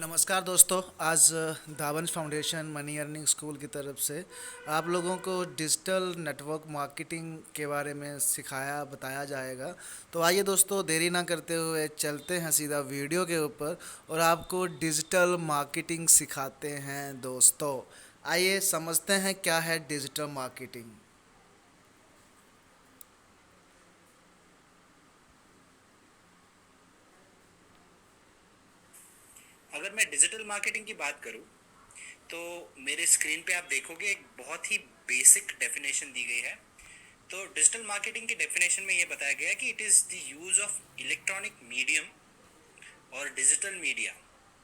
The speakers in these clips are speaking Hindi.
नमस्कार दोस्तों। आज धावंश फाउंडेशन मनी अर्निंग स्कूल की तरफ से आप लोगों को डिजिटल नेटवर्क मार्केटिंग के बारे में सिखाया बताया जाएगा। तो आइए दोस्तों, देरी ना करते हुए चलते हैं सीधा वीडियो के ऊपर और आपको डिजिटल मार्केटिंग सिखाते हैं दोस्तों। आइए समझते हैं क्या है डिजिटल मार्केटिंग। अगर मैं डिजिटल मार्केटिंग की बात करूं तो मेरे स्क्रीन पे आप देखोगे एक बहुत ही बेसिक डेफिनेशन दी गई है। तो डिजिटल मार्केटिंग की डेफिनेशन में ये बताया गया है कि it is the use of electronic medium और डिजिटल मीडिया,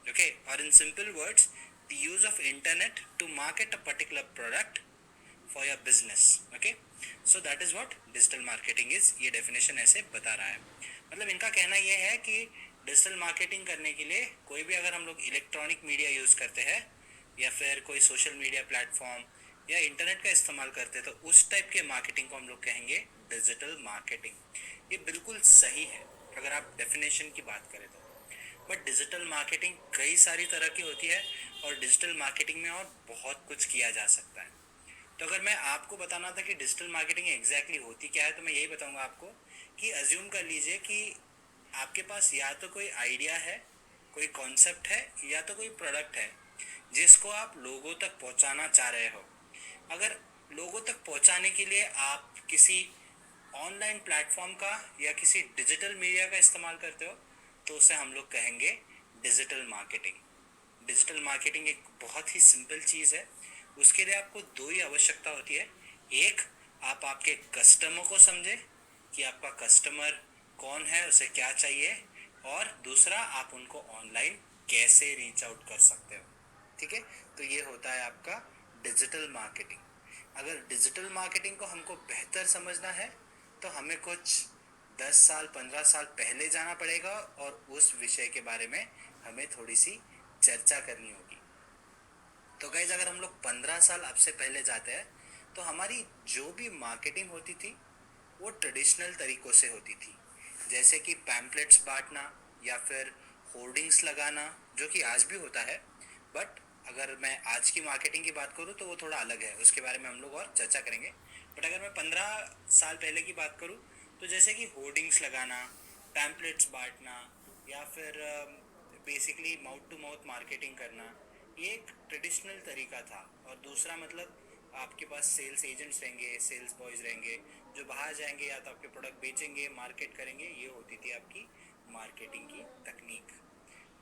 ओके, और in simple words the use of internet to market a particular product for your business. Okay, so that is what digital marketing is. ये डेफिनेशन ऐसे बता रहा है। मतलब इनका कहना यह है कि डिजिटल मार्केटिंग करने के लिए कोई भी अगर हम लोग इलेक्ट्रॉनिक मीडिया यूज़ करते हैं या फिर कोई सोशल मीडिया प्लेटफॉर्म या इंटरनेट का इस्तेमाल करते हैं तो उस टाइप के मार्केटिंग को हम लोग कहेंगे डिजिटल मार्केटिंग। ये बिल्कुल सही है अगर आप डेफिनेशन की बात करें तो। बट डिजिटल मार्केटिंग कई सारी तरह की होती है और डिजिटल मार्केटिंग में और बहुत कुछ किया जा सकता है। तो अगर मैं आपको बताना था कि डिजिटल मार्केटिंग एग्जैक्टली होती क्या है तो मैं यही बताऊंगा आपको कि अज्यूम कर लीजिए कि आपके पास या तो कोई आइडिया है, कोई कॉन्सेप्ट है या तो कोई प्रोडक्ट है जिसको आप लोगों तक पहुंचाना चाह रहे हो। अगर लोगों तक पहुंचाने के लिए आप किसी ऑनलाइन प्लेटफॉर्म का या किसी डिजिटल मीडिया का इस्तेमाल करते हो तो उसे हम लोग कहेंगे डिजिटल मार्केटिंग। डिजिटल मार्केटिंग एक बहुत ही सिंपल चीज़ है। उसके लिए आपको दो ही आवश्यकता होती है। एक, आप आपके कस्टमर को समझे कि आपका कस्टमर कौन है, उसे क्या चाहिए, और दूसरा आप उनको ऑनलाइन कैसे रीच आउट कर सकते हो। ठीक है, तो ये होता है आपका डिजिटल मार्केटिंग। अगर डिजिटल मार्केटिंग को हमको बेहतर समझना है तो हमें कुछ 10 साल 15 साल पहले जाना पड़ेगा और उस विषय के बारे में हमें थोड़ी सी चर्चा करनी होगी। तो गाइज अगर हम लोग 15 साल अब से पहले जाते हैं तो हमारी जो भी मार्केटिंग होती थी वो ट्रेडिशनल तरीक़ों से होती थी, जैसे कि पैम्पलेट्स बांटना या फिर होर्डिंग्स लगाना, जो कि आज भी होता है। बट अगर मैं आज की मार्केटिंग की बात करूँ तो वो थोड़ा अलग है, उसके बारे में हम लोग और चर्चा करेंगे। बट अगर मैं 15 साल पहले की बात करूँ तो जैसे कि होर्डिंग्स लगाना, पैम्पलेट्स बांटना या फिर basically mouth to mouth marketing करना, ये एक ट्रेडिशनल तरीका था। और दूसरा मतलब आपके पास सेल्स एजेंट्स रहेंगे, सेल्स बॉयज़ रहेंगे जो बाहर जाएंगे या तो आपके प्रोडक्ट बेचेंगे, मार्केट करेंगे। ये होती थी आपकी मार्केटिंग की तकनीक।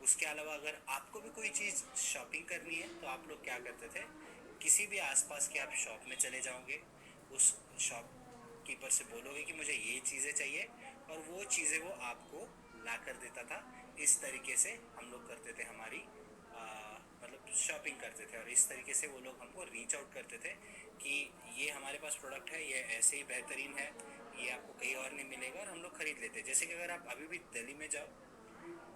उसके अलावा अगर आपको भी कोई चीज़ शॉपिंग करनी है तो आप लोग क्या करते थे, किसी भी आसपास के आप शॉप में चले जाओगे, उस शॉप कीपर से बोलोगे कि मुझे ये चीज़ें चाहिए और वो चीज़ें वो आपको ला कर देता था। इस तरीके से हम लोग करते थे हमारी मतलब शॉपिंग करते थे और इस तरीके से वो लोग हमको रीच आउट करते थे कि ये हमारे पास प्रोडक्ट है, ये ऐसे ही बेहतरीन है, ये आपको कहीं और नहीं मिलेगा, और हम लोग खरीद लेते। जैसे कि अगर आप अभी भी दिल्ली में जाओ,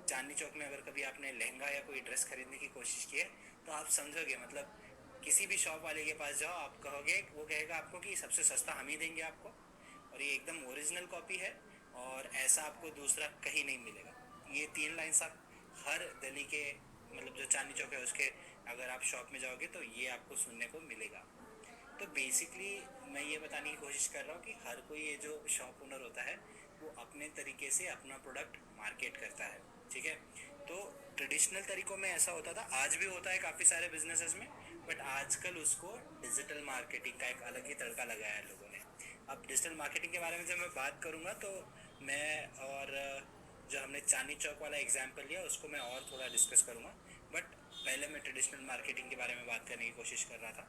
चांदनी चौक में अगर कभी आपने लहंगा या कोई ड्रेस खरीदने की कोशिश की है तो आप समझोगे, मतलब किसी भी शॉप वाले के पास जाओ, आप कहोगे, वो कहेगा आपको कि सबसे सस्ता हम ही देंगे आपको, और ये एकदम ओरिजिनल कॉपी है और ऐसा आपको दूसरा कहीं नहीं मिलेगा। ये 3 लाइन्स आप हर दिल्ली के, मतलब जो चांदनी चौक है उसके, अगर आप शॉप में जाओगे तो ये आपको सुनने को मिलेगा। तो बेसिकली मैं ये बताने की कोशिश कर रहा हूँ कि हर कोई ये जो शॉप ओनर होता है वो अपने तरीके से अपना प्रोडक्ट मार्केट करता है। ठीक है, तो ट्रेडिशनल तरीक़ों में ऐसा होता था, आज भी होता है काफ़ी सारे बिजनेसेस में। बट आजकल उसको डिजिटल मार्केटिंग का एक अलग ही तड़का लगाया है लोगों ने। अब डिजिटल मार्केटिंग के बारे में जब मैं बात करूँगा तो मैं और जो हमने चांदनी चौक वाला एग्जाम्पल लिया उसको मैं और थोड़ा डिस्कस करूँगा। बट पहले मैं ट्रेडिशनल मार्केटिंग के बारे में बात करने की कोशिश कर रहा था।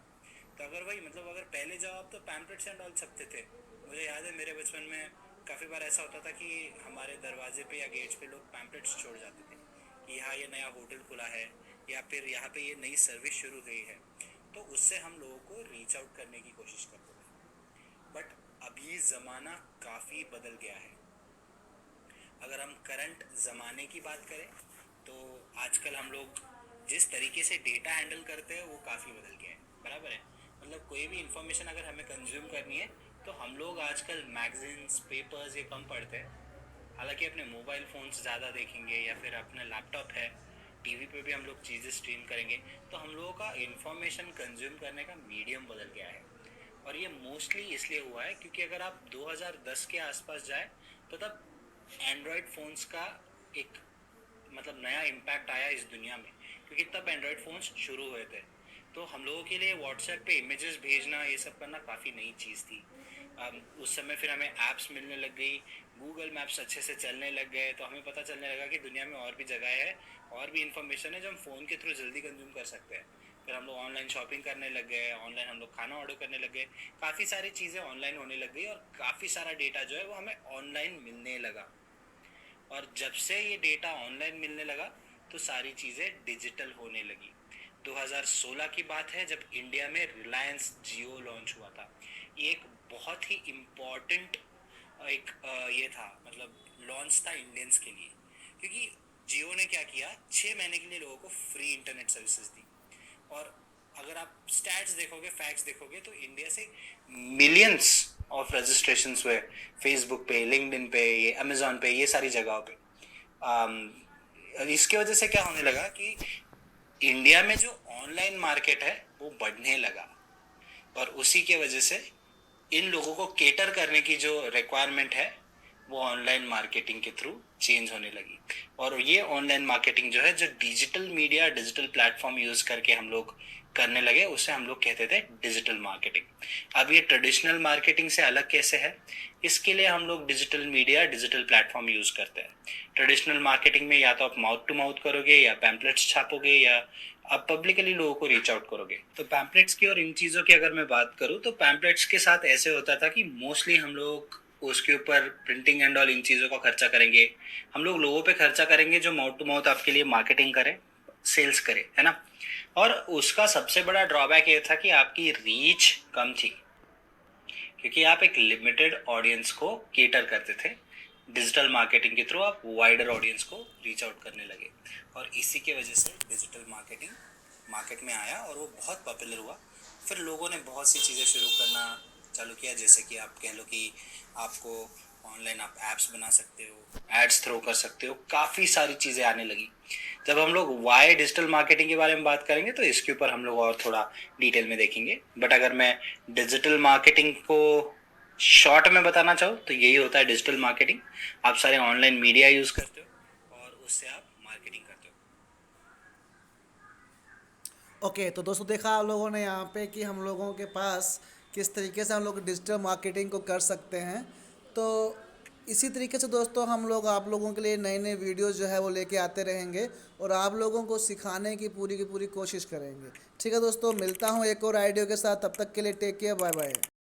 तो अगर वही, मतलब अगर पहले जाओ आप तो पैम्पलेट्स एंड ऑल छपते थे। मुझे याद है मेरे बचपन में काफ़ी बार ऐसा होता था कि हमारे दरवाजे पे या गेट्स पे लोग पैम्पलेट्स छोड़ जाते थे कि यहाँ ये नया होटल खुला है या फिर यहाँ पे ये नई सर्विस शुरू हुई है। तो उससे हम लोगों को रीच आउट करने की कोशिश करते थे। बट अभी ज़माना काफ़ी बदल गया है। अगर हम करंट ज़माने की बात करें तो आजकल हम लोग जिस तरीके से डेटा हैंडल करते हैं वो काफ़ी बदल गया है, बराबर है। मतलब कोई भी इंफॉर्मेशन अगर हमें कंज्यूम करनी है तो हम लोग आजकल मैगजीन्स, पेपर्स ये कम पढ़ते हैं। हालांकि अपने मोबाइल फ़ोन्स ज़्यादा देखेंगे या फिर अपना लैपटॉप है टीवी पे भी हम लोग चीज़ें स्ट्रीम करेंगे, तो हम लोगों का इंफॉर्मेशन कंज्यूम करने का मीडियम बदल गया है। और ये मोस्टली इसलिए हुआ है क्योंकि अगर आप 2010 के आसपास जाए तो तब एंड्रॉयड फ़ोन्स का एक मतलब नया इम्पैक्ट आया इस दुनिया में, क्योंकि तब एंड्रॉयड फ़ोन्स शुरू हुए थे। तो हम लोगों के लिए व्हाट्सएप पे इमेजेस भेजना ये सब करना काफ़ी नई चीज़ थी। उस समय फिर हमें ऐप्स मिलने लग गई, गूगल मैप्स अच्छे से चलने लग गए, तो हमें पता चलने लगा कि दुनिया में और भी जगह है, और भी इन्फॉर्मेशन है जो हम फ़ोन के थ्रू जल्दी कंज्यूम कर सकते हैं। फिर हम लोग ऑनलाइन शॉपिंग करने लग गए, ऑनलाइन हम लोग खाना ऑर्डर करने लग गए, काफ़ी सारी चीज़ें ऑनलाइन होने लग गई और काफ़ी सारा डेटा जो है वो हमें ऑनलाइन मिलने लगा। और जब से ये डेटा ऑनलाइन मिलने लगा तो सारी चीज़ें डिजिटल होने लगी। 2016 की बात है जब इंडिया में रिलायंस जियो लॉन्च हुआ था। ये एक बहुत ही इम्पॉर्टेंट एक ये था, मतलब लॉन्च था इंडियंस के लिए, क्योंकि जियो ने क्या किया, 6 महीने के लिए लोगों को फ्री इंटरनेट सर्विसेज दी। और अगर आप स्टैट्स देखोगे, फैक्ट्स देखोगे, तो इंडिया से मिलियंस ऑफ रजिस्ट्रेशंस हुए फेसबुक पे, लिंक्डइन पे, ये अमेजोन पे, ये सारी जगहों पे। इसकी वजह से क्या होने लगा कि इंडिया में जो ऑनलाइन मार्केट है वो बढ़ने लगा, और उसी के वजह से इन लोगों को केटर करने की जो रिक्वायरमेंट है वो ऑनलाइन मार्केटिंग के थ्रू चेंज होने लगी। और ये ऑनलाइन मार्केटिंग जो है, जो digital media, digital platform use करके हम लोग करने लगे, उसे हम लोग कहते थे डिजिटल मार्केटिंग। अब ये ट्रेडिशनल मार्केटिंग से अलग कैसे है, इसके लिए हम लोग digital media, digital platform use करते हैं। ट्रेडिशनल मार्केटिंग में या तो आप माउथ टू माउथ करोगे, या पैम्पलेट्स छापोगे, या आप पब्लिकली लोगों को रीच आउट करोगे। तो पैम्पलेट्स की और इन चीज़ों की अगर मैं बात करूँ, तो पैम्पलेट्स के साथ ऐसे होता था कि मोस्टली हम लोग उसके ऊपर प्रिंटिंग एंड ऑल इन चीज़ों का खर्चा करेंगे। हम लोग लोगों पे खर्चा करेंगे जो माउथ टू माउथ आपके लिए मार्केटिंग करे, सेल्स करे, है ना। और उसका सबसे बड़ा ड्रॉबैक ये था कि आपकी रीच कम थी, क्योंकि आप एक लिमिटेड ऑडियंस को केटर करते थे। डिजिटल मार्केटिंग के थ्रू आप वाइडर ऑडियंस को रीच आउट करने लगे, और इसी के वजह से डिजिटल मार्केटिंग मार्केट में आया और वो बहुत पॉपुलर हुआ। फिर लोगों ने बहुत सी चीज़ें शुरू करना चालू किया, जैसे कि आप कह लो कि आपको ऑनलाइन आप ऐप्स बना सकते हो, एड्स थ्रो कर सकते हो, काफ़ी सारी चीज़ें आने लगी। जब हम लोग वाई डिजिटल मार्केटिंग के बारे में बात करेंगे तो इसके ऊपर हम लोग और थोड़ा डिटेल में देखेंगे। बट अगर मैं डिजिटल मार्केटिंग को शॉर्ट में बताना चाहूँ तो यही होता है डिजिटल मार्केटिंग। आप सारे ऑनलाइन मीडिया यूज़ करते हो और उससे आप मार्केटिंग करते हो। ओके, तो दोस्तों देखा आप लोगों ने यहाँ पे कि हम लोगों के पास किस तरीके से हम लोग डिजिटल मार्केटिंग को कर सकते हैं। तो इसी तरीके से दोस्तों हम लोग आप लोगों के लिए नए नए वीडियोस जो है वो लेके आते रहेंगे और आप लोगों को सिखाने की पूरी कोशिश करेंगे। ठीक है दोस्तों, मिलता हूँ एक और आइडियो के साथ, तब तक के लिए टेक केयर, बाय बाय।